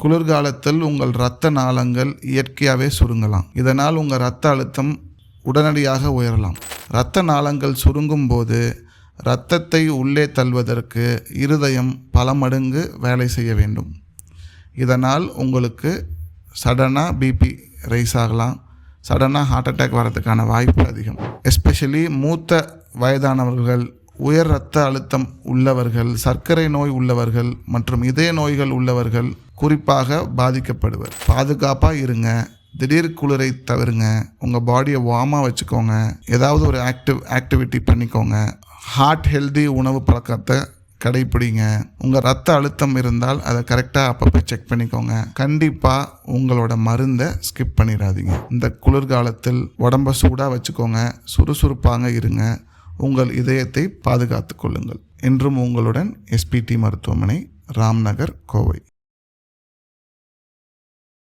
குளிர்காலத்தில் உங்கள் இரத்த நாளங்கள் இயற்கையாகவே சுருங்கலாம். இதனால் உங்கள் இரத்த அழுத்தம் உடனடியாக உயரலாம். இரத்த நாளங்கள் சுருங்கும் போது இரத்தத்தை உள்ளே தள்ளுவதற்கு இருதயம் பல மடங்கு வேலை செய்ய வேண்டும். இதனால் உங்களுக்கு சடனாக பிபி ரைஸ் ஆகலாம், சடனாக ஹார்ட் அட்டாக் வரதுக்கான வாய்ப்பு அதிகம். எஸ்பெஷலி மூத்த வயதானவர்கள், உயர் இரத்த அழுத்தம் உள்ளவர்கள், சர்க்கரை நோய் உள்ளவர்கள் மற்றும் இதய நோய்கள் உள்ளவர்கள் குறிப்பாக பாதிக்கப்படுவர். பாதுகாப்பாக இருங்க. திடீர் குளிரை தவிருங்க. உங்கள் பாடியை வார்மாக வச்சுக்கோங்க. ஏதாவது ஒரு ஆக்டிவிட்டி பண்ணிக்கோங்க. ஹார்ட் ஹெல்தி உணவு பழக்கத்தை கடைப்பிடிங்க. உங்கள் ரத்த அழுத்தம் இருந்தால் அதை கரெக்டாக அப்பப்போ செக் பண்ணிக்கோங்க. கண்டிப்பாக உங்களோட மருந்தை ஸ்கிப் பண்ணிடாதீங்க. இந்த குளிர்காலத்தில் உடம்பை சூடாக வச்சுக்கோங்க. சுறுசுறுப்பாக இருங்க. உங்கள் இதயத்தை பாதுகாத்து கொள்ளுங்கள். என்றும் உங்களுடன் எஸ்பிடி மருத்துவமனை, ராம்நகர், கோவை.